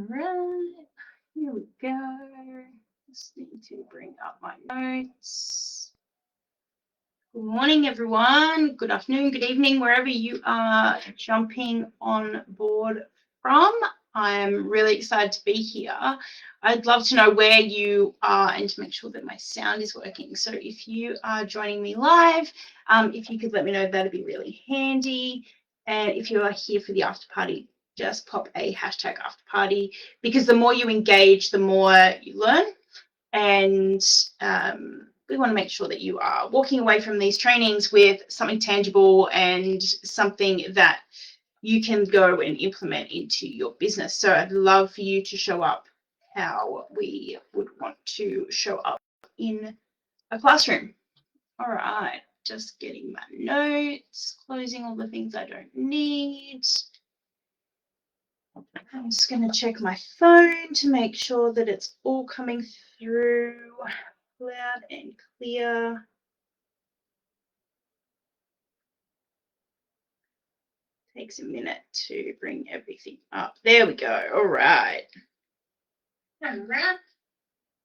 right, here we go. Just need to bring up my notes. Good morning, everyone. Good afternoon, good evening, wherever you are jumping on board from. I'm really excited to be here. I'd love to know where you are and to make sure that my sound is working. So if you are joining me live, if you could let me know, that'd be really handy. And if you are here for the after party, just pop a hashtag after party, because the more you engage, the more you learn. And we want to make sure that you are walking away from these trainings with something tangible and something that you can go and implement into your business. So I'd love for you to show up how we would want to show up in a classroom. All right, just getting my notes, closing all the things I don't need. I'm just going to check my phone to make sure that it's all coming through loud and clear. Takes a minute to bring everything up. There we go. All right.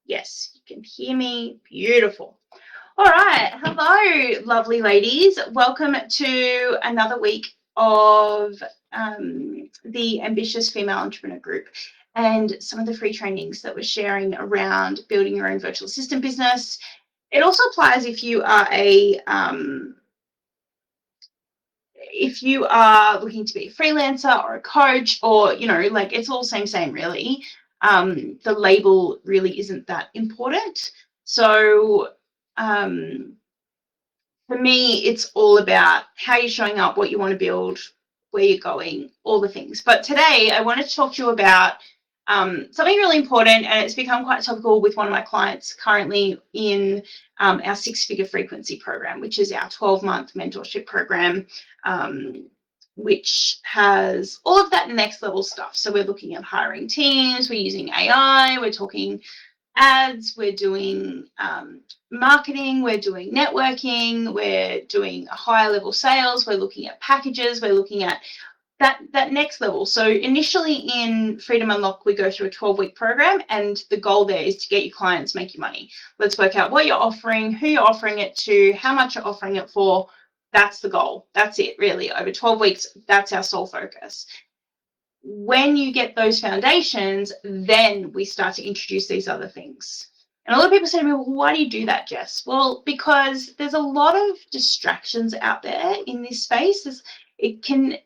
Yes, you can hear me. Beautiful. All right. Hello, lovely ladies. Welcome to another week of the Ambitious Female Entrepreneur Group and some of the free trainings that we're sharing around building your own virtual assistant business. It also applies if you are if you are looking to be a freelancer or a coach, or, you know, like, it's all same really. The label really isn't that important. So for me, it's all about how you're showing up, what you want to build, where you're going, all the things. But today I want to talk to you about something really important, and it's become quite topical with one of my clients currently in our six-figure frequency program, which is our 12-month mentorship program, which has all of that next level stuff. So we're looking at hiring teams, we're using AI, we're talking ads, we're doing marketing, we're doing networking, we're doing a higher level sales, we're looking at packages, we're looking at that next level. So initially in Freedom Unlock, we go through a 12-week program, and the goal there is to get your clients, make you money. Let's work out what you're offering, who you're offering it to, how much you're offering it for. That's the goal. That's it, really. Over 12 weeks, that's our sole focus. When you get those foundations, then we start to introduce these other things. And a lot of people say to me, well, why do you do that, Jess? Well, because there's a lot of distractions out there in this space. It can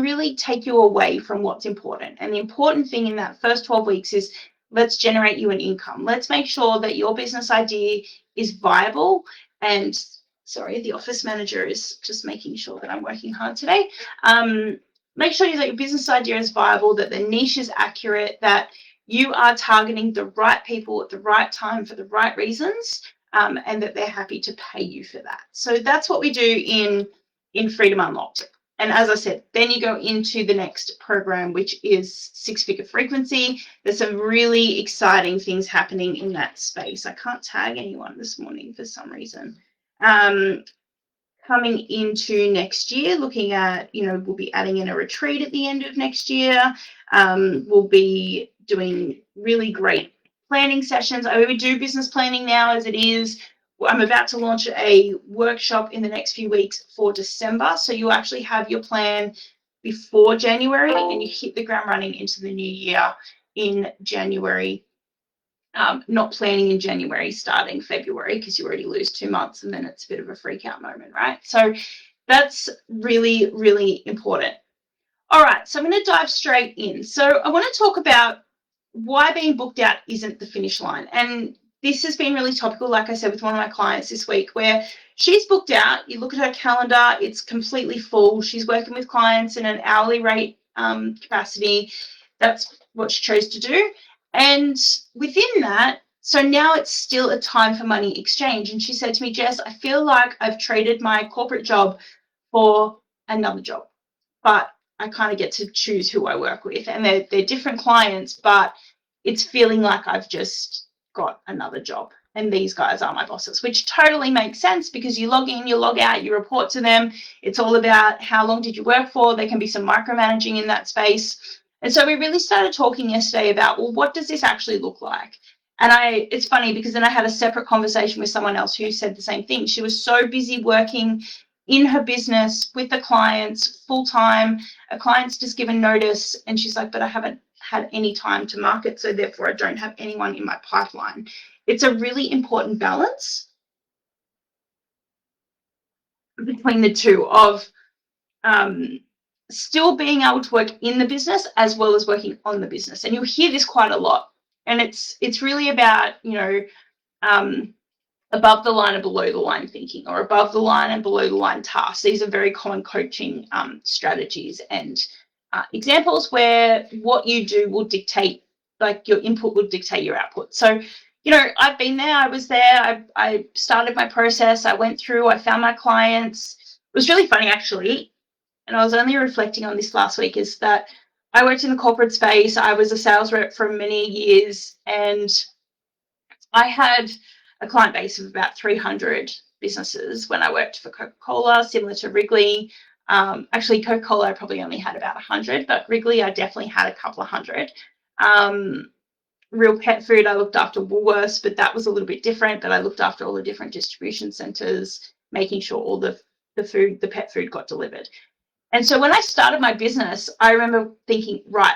really take you away from what's important. And the important thing in that first 12 weeks is, let's generate you an income. Let's make sure that your business idea is viable. And sorry, the office manager is just making sure that I'm working hard today. Make sure that your business idea is viable, that the niche is accurate, that you are targeting the right people at the right time for the right reasons, and that they're happy to pay you for that. So that's what we do in Freedom Unlocked. And as I said, then you go into the next program, which is six-figure frequency. There's some really exciting things happening in that space. I can't tag anyone this morning for some reason. Coming into next year, looking at, you know, we'll be adding in a retreat at the end of next year. We'll be doing really great planning sessions. I mean, we do business planning now as it is. I'm about to launch a workshop in the next few weeks for December. So you actually have your plan before January, and you hit the ground running into the new year in January. Not planning in January, starting February, because you already lose 2 months, and then it's a bit of a freak out moment, right? So that's really, really important. All right, so I'm going to dive straight in. So I want to talk about why being booked out isn't the finish line. And this has been really topical, like I said, with one of my clients this week, where she's booked out. You look at her calendar, it's completely full. She's working with clients in an hourly rate capacity. That's what she chose to do. And within that, so now it's still a time for money exchange. And she said to me, Jess, I feel like I've traded my corporate job for another job, but I kind of get to choose who I work with. And they're different clients, but it's feeling like I've just got another job. And these guys are my bosses, which totally makes sense, because you log in, you log out, you report to them. It's all about how long did you work for. There can be some micromanaging in that space. And so we really started talking yesterday about, well, what does this actually look like? And it's funny because then I had a separate conversation with someone else who said the same thing. She was so busy working in her business with the clients full time. A client's just given notice and she's like, but I haven't had any time to market, so therefore I don't have anyone in my pipeline. It's a really important balance between the two of still being able to work in the business as well as working on the business. And you'll hear this quite a lot. And it's really about, above the line and below the line thinking, or above the line and below the line tasks. These are very common coaching strategies and examples where what you do will dictate, like your input will dictate your output. So, I've been there, I was there, I started my process, I went through, I found my clients. It was really funny actually, and I was only reflecting on this last week, is that I worked in the corporate space. I was a sales rep for many years, and I had a client base of about 300 businesses when I worked for Coca-Cola, similar to Wrigley. Actually, Coca-Cola, I probably only had about 100, but Wrigley, I definitely had a couple of hundred. Real Pet Food, I looked after Woolworths, but that was a little bit different. But I looked after all the different distribution centers, making sure all the pet food got delivered. And so when I started my business, I remember thinking, right,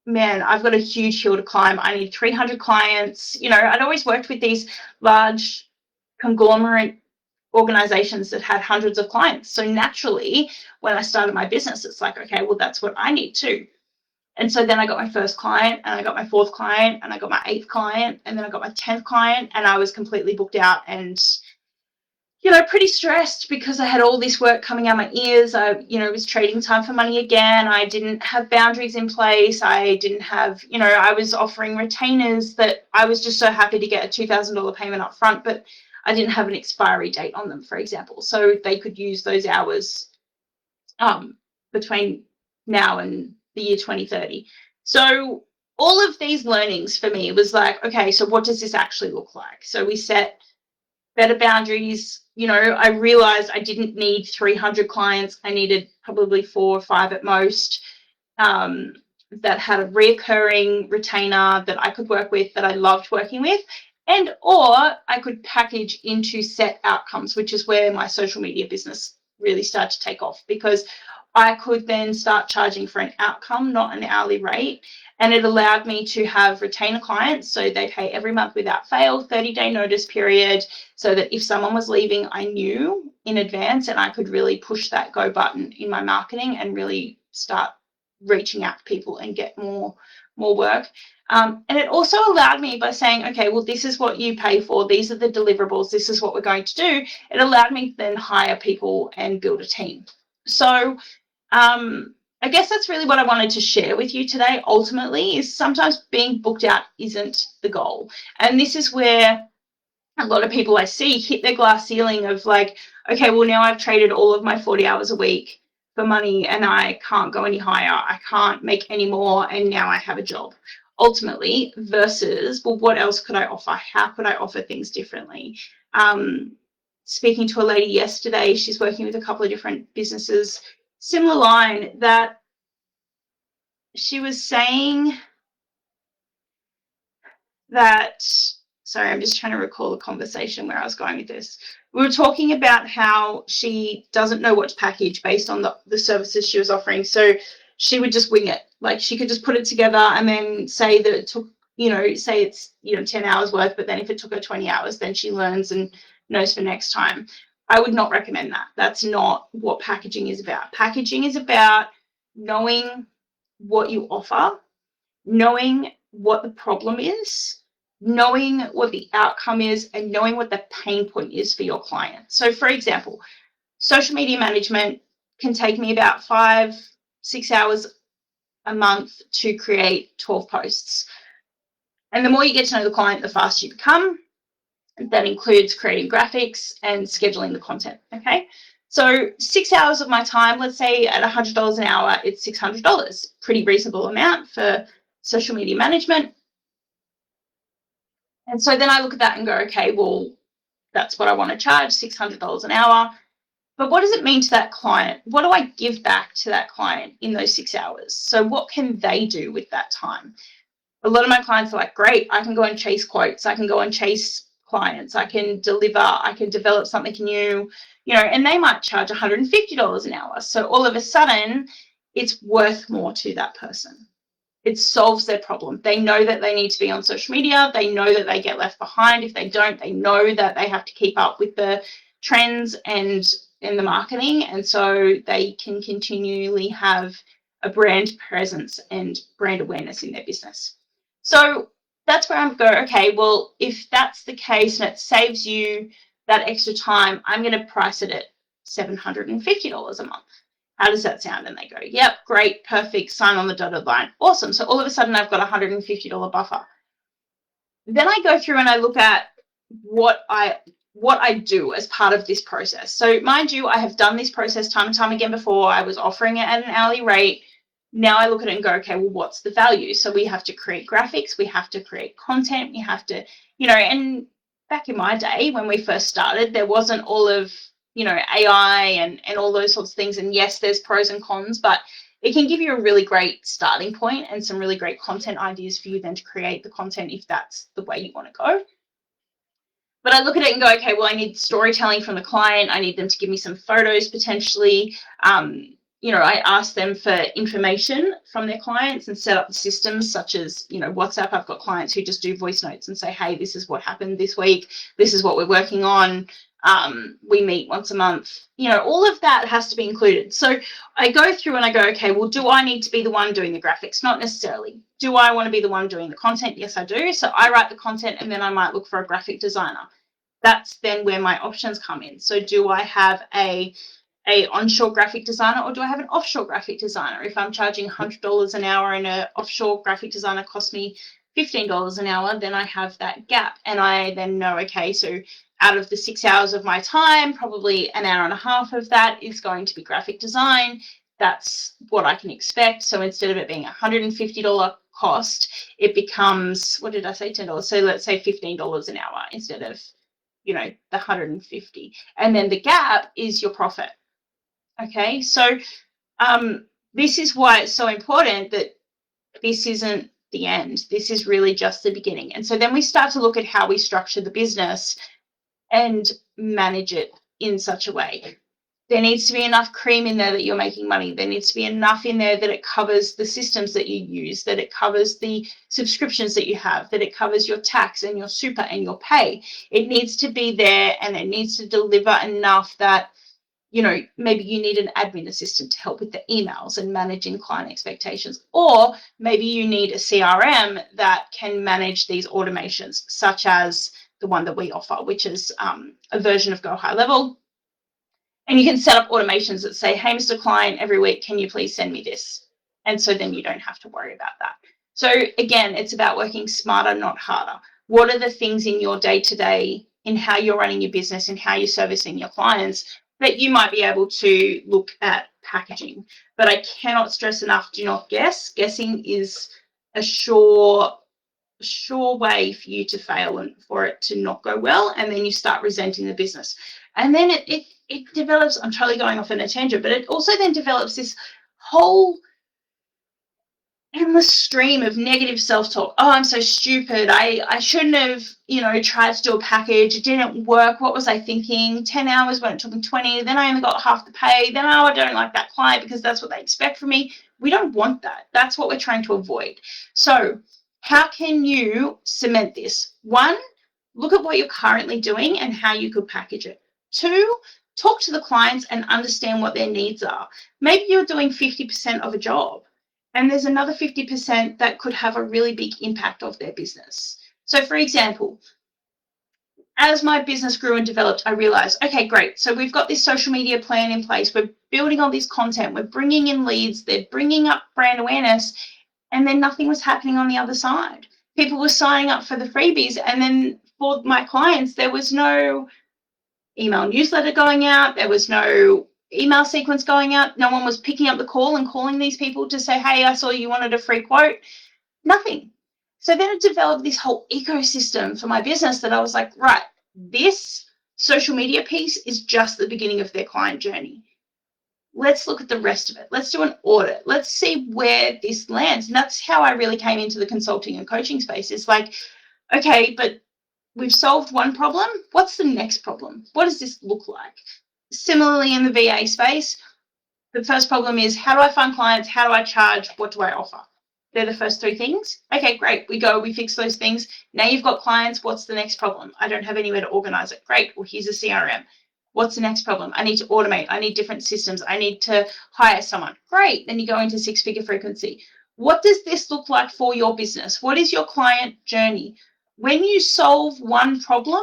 man, I've got a huge hill to climb. I need 300 clients. I'd always worked with these large conglomerate organizations that had hundreds of clients. So naturally, when I started my business, it's like, okay, well, that's what I need too. And so then I got my first client, and I got my fourth client, and I got my 8th client, and then I got my 10th client, and I was completely booked out and pretty stressed because I had all this work coming out my ears. It was trading time for money again. I didn't have boundaries in place. I didn't have, I was offering retainers that I was just so happy to get a $2,000 payment up front, but I didn't have an expiry date on them, for example. So they could use those hours between now and the year 2030. So all of these learnings for me was like, okay, so what does this actually look like? So we set better boundaries. I realized I didn't need 300 clients. I needed probably 4 or 5 at most, that had a reoccurring retainer that I could work with, that I loved working with, or I could package into set outcomes, which is where my social media business really started to take off, because I could then start charging for an outcome, not an hourly rate. And it allowed me to have retainer clients. So they pay every month without fail, 30-day notice period, so that if someone was leaving, I knew in advance, and I could really push that go button in my marketing and really start reaching out to people and get more work. And it also allowed me, by saying, okay, well, this is what you pay for. These are the deliverables. This is what we're going to do. It allowed me to then hire people and build a team. So I guess that's really what I wanted to share with you today, ultimately, is sometimes being booked out isn't the goal. And this is where a lot of people I see hit their glass ceiling of like, okay, well, now I've traded all of my 40 hours a week for money and I can't go any higher. I can't make any more. And now I have a job. Ultimately, versus, well, what else could I offer? How could I offer things differently? Speaking to a lady yesterday, she's working with a couple of different businesses, similar line, that she was saying that, sorry, I'm just trying to recall the conversation where I was going with this. We were talking about how she doesn't know what to package based on the services she was offering. So she would just wing it. Like, she could just put it together and then say that it took, say it's, 10 hours worth, but then if it took her 20 hours, then she learns and knows for next time. I would not recommend that. That's not what packaging is about. Packaging is about knowing what you offer, knowing what the problem is, knowing what the outcome is, and knowing what the pain point is for your client. So, for example, social media management can take me about 5-6 hours a month to create 12 posts. And the more you get to know the client, the faster you become. That includes creating graphics and scheduling the content, okay? So 6 hours of my time, let's say at $100 an hour, it's $600. Pretty reasonable amount for social media management. And so then I look at that and go, okay, well, that's what I want to charge, $600 an hour. But what does it mean to that client? What do I give back to that client in those 6 hours? So what can they do with that time? A lot of my clients are like, great, I can go and chase quotes. I can go and chase clients. I can deliver. I can develop something new, and they might charge $150 an hour. So all of a sudden, it's worth more to that person. It solves their problem. They know that they need to be on social media. They know that they get left behind. If they don't, they know that they have to keep up with the trends and the marketing. And so they can continually have a brand presence and brand awareness in their business. So that's where I'm going, okay, well, if that's the case and it saves you that extra time, I'm going to price it at $750 a month. How does that sound? And they go, yep, great, perfect, sign on the dotted line. Awesome. So all of a sudden I've got a $150 buffer. Then I go through and I look at what I do as part of this process. So mind you, I have done this process time and time again before. I was offering it at an hourly rate. Now I look at it and go, okay, well, what's the value? So we have to create graphics, we have to create content, we have to, and back in my day when we first started, there wasn't all of, AI and all those sorts of things. And yes, there's pros and cons, but it can give you a really great starting point and some really great content ideas for you then to create the content if that's the way you want to go. But I look at it and go, okay, well, I need storytelling from the client. I need them to give me some photos potentially. I ask them for information from their clients and set up the systems such as, WhatsApp. I've got clients who just do voice notes and say, hey, this is what happened this week. This is what we're working on. We meet once a month. All of that has to be included. So I go through and I go, okay, well, do I need to be the one doing the graphics? Not necessarily. Do I want to be the one doing the content? Yes, I do. So I write the content and then I might look for a graphic designer. That's then where my options come in. So do I have a onshore graphic designer or do I have an offshore graphic designer? If I'm charging $100 an hour and an offshore graphic designer costs me $15 an hour, then I have that gap. And I then know, okay, so out of the 6 hours of my time, probably an hour and a half of that is going to be graphic design. That's what I can expect. So instead of it being $150 cost, it becomes, what did I say, $10? So let's say $15 an hour instead of, the 150. And then the gap is your profit. Okay, so this is why it's so important that this isn't the end. This is really just the beginning. And so then we start to look at how we structure the business and manage it in such a way. There needs to be enough cream in there that you're making money. There needs to be enough in there that it covers the systems that you use, that it covers the subscriptions that you have, that it covers your tax and your super and your pay. It needs to be there and it needs to deliver enough that, maybe you need an admin assistant to help with the emails and managing client expectations. Or maybe you need a CRM that can manage these automations, such as the one that we offer, which is a version of Go High Level. And you can set up automations that say, hey, Mr. Client, every week, can you please send me this? And so then you don't have to worry about that. So again, it's about working smarter, not harder. What are the things in your day-to-day, in how you're running your business and how you're servicing your clients that you might be able to look at packaging? But I cannot stress enough, do not guess. Guessing is a sure way for you to fail and for it to not go well, and then you start resenting the business. And then it develops, I'm totally going off on a tangent, but it also then develops this whole endless stream of negative self-talk. Oh, I'm so stupid. I shouldn't have, tried to do a package. It didn't work. What was I thinking? 10 hours when it took me 20. Then I only got half the pay. Then, I don't like that client because that's what they expect from me. We don't want that. That's what we're trying to avoid. So how can you cement this? 1, look at what you're currently doing and how you could package it. 2, talk to the clients and understand what their needs are. Maybe you're doing 50% of a job and there's another 50% that could have a really big impact of their business. So for example, as my business grew and developed, I realized, okay, great. So we've got this social media plan in place. We're building all this content. We're bringing in leads. They're bringing up brand awareness. And then nothing was happening on the other side. People were signing up for the freebies. And then for my clients, there was no email newsletter going out. There was no email sequence going out. No one was picking up the call and calling these people to say, hey, I saw you wanted a free quote. Nothing. So then it developed this whole ecosystem for my business that I was like, right, this social media piece is just the beginning of their client journey. Let's look at the rest of it. Let's do an audit. Let's see where this lands. And that's how I really came into the consulting and coaching space. It's like, okay, but we've solved one problem. What's the next problem? What does this look like? Similarly, in the VA space, the first problem is, how do I find clients? How do I charge? What do I offer? They're the first three things. Okay, great. We fix those things. Now you've got clients. What's the next problem? I don't have anywhere to organize it. Great. Well, here's a CRM. What's the next problem? I need to automate. I need different systems. I need to hire someone. Great. Then you go into six-figure frequency. What does this look like for your business? What is your client journey? When you solve one problem,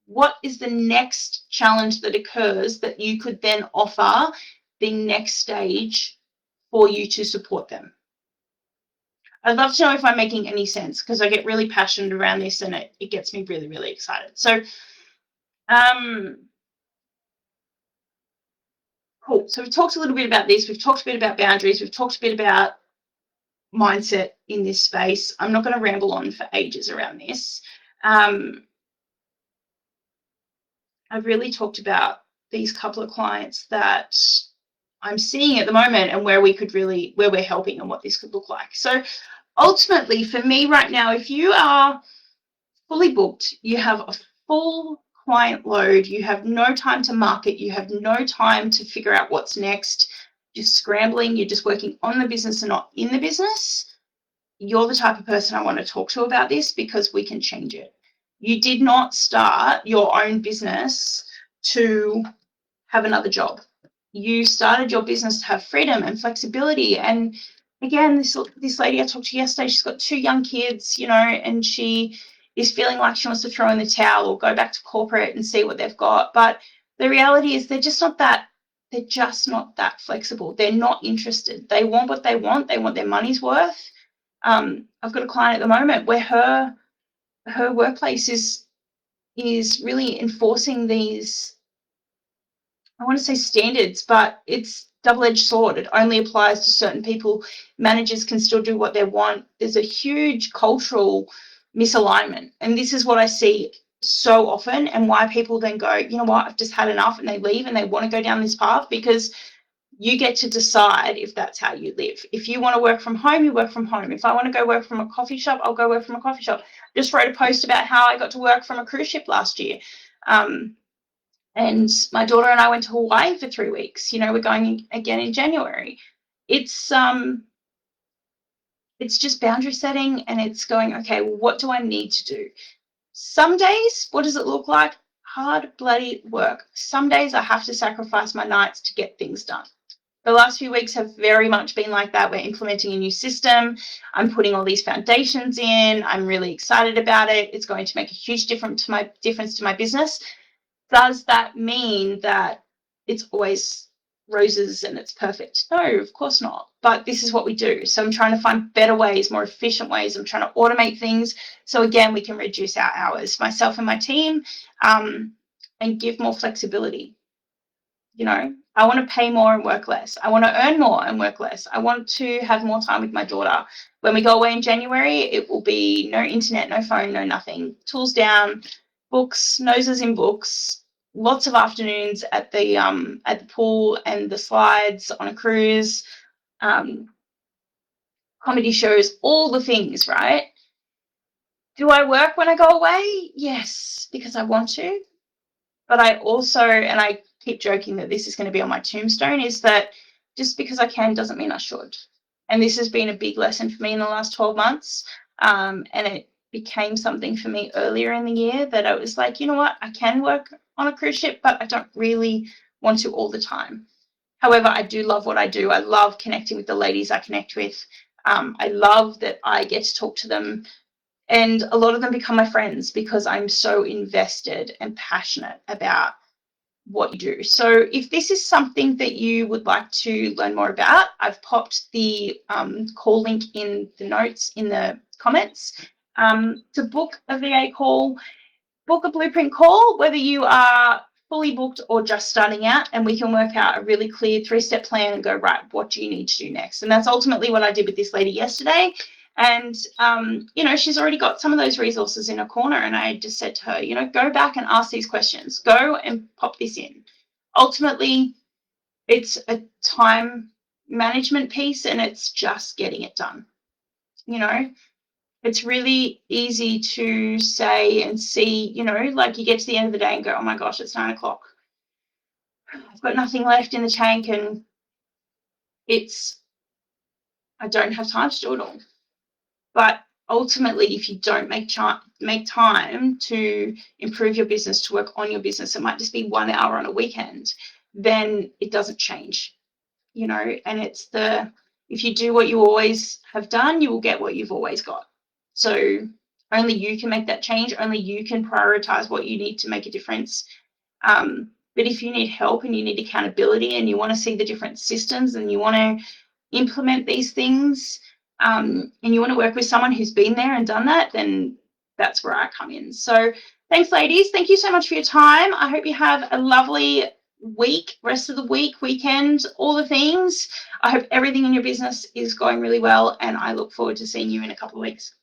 what is the next challenge that occurs that you could then offer the next stage for you to support them? I'd love to know if I'm making any sense, because I get really passionate around this and it gets me really, really excited. So, cool. So we've talked a little bit about this. We've talked a bit about boundaries. We've talked a bit about mindset in this space. I'm not going to ramble on for ages around this. I've really talked about these couple of clients that I'm seeing at the moment and where we're helping and what this could look like. So ultimately, for me right now, if you are fully booked, you have a full client load, you have no time to market, you have no time to figure out what's next, you're scrambling, you're just working on the business and not in the business, you're the type of person I want to talk to about this, because we can change it. You did not start your own business to have another job. You started your business to have freedom and flexibility. And again, this lady I talked to yesterday, she's got 2 young kids, and she is feeling like she wants to throw in the towel or go back to corporate and see what they've got. But the reality is they're just not that flexible. They're not interested. They want what they want. They want their money's worth. I've got a client at the moment where her workplace is really enforcing these, I want to say standards, but it's double-edged sword. It only applies to certain people. Managers can still do what they want. There's a huge cultural misalignment. And this is what I see so often, and why people then go, you know what, I've just had enough, and they leave and they want to go down this path, because you get to decide if that's how you live. If you want to work from home, you work from home. If I want to go work from a coffee shop, I'll go work from a coffee shop. Just wrote a post about how I got to work from a cruise ship last year. And my daughter and I went to Hawaii for 3 weeks. We're going again in January. It's just boundary setting, and it's going, okay, well, what do I need to do? Some days, what does it look like? Hard, bloody work. Some days I have to sacrifice my nights to get things done. The last few weeks have very much been like that. We're implementing a new system. I'm putting all these foundations in. I'm really excited about it. It's going to make a huge difference to my business. Does that mean that it's always roses and it's perfect? No, of course not. But this is what we do. So I'm trying to find better ways, more efficient ways. I'm trying to automate things. So again, we can reduce our hours, myself and my team, and give more flexibility. I want to pay more and work less. I want to earn more and work less. I want to have more time with my daughter. When we go away in January, it will be no internet, no phone, no nothing. Tools down, books, noses in books, lots of afternoons at the pool and the slides on a cruise, comedy shows, all the things, right? Do I work when I go away? Yes, because I want to. But I also, and I keep joking that this is going to be on my tombstone, is that just because I can doesn't mean I should. And this has been a big lesson for me in the last 12 months. And it became something for me earlier in the year that I was like, you know what, I can work on a cruise ship, but I don't really want to all the time. However, I do love what I do. I love connecting with the ladies I connect with. I love that I get to talk to them, and a lot of them become my friends because I'm so invested and passionate about what you do. So if this is something that you would like to learn more about, I've popped the call link in the notes in the comments. To book a VA call, book a blueprint call, whether you are fully booked or just starting out, and we can work out a really clear 3-step plan and go, right, what do you need to do next? And that's ultimately what I did with this lady yesterday. And, she's already got some of those resources in her corner. And I just said to her, go back and ask these questions. Go and pop this in. Ultimately, it's a time management piece, and it's just getting it done. It's really easy to say and see, like you get to the end of the day and go, oh my gosh, it's 9 o'clock. I've got nothing left in the tank, and I don't have time to do it all. But ultimately, if you don't make time to improve your business, to work on your business, it might just be 1 hour on a weekend, then it doesn't change, and if you do what you always have done, you will get what you've always got. So only you can make that change. Only you can prioritize what you need to make a difference. But if you need help and you need accountability and you want to see the different systems and you want to implement these things, and you want to work with someone who's been there and done that, then that's where I come in. So thanks, ladies. Thank you so much for your time. I hope you have a lovely week, rest of the week, weekend, all the things. I hope everything in your business is going really well, and I look forward to seeing you in a couple of weeks.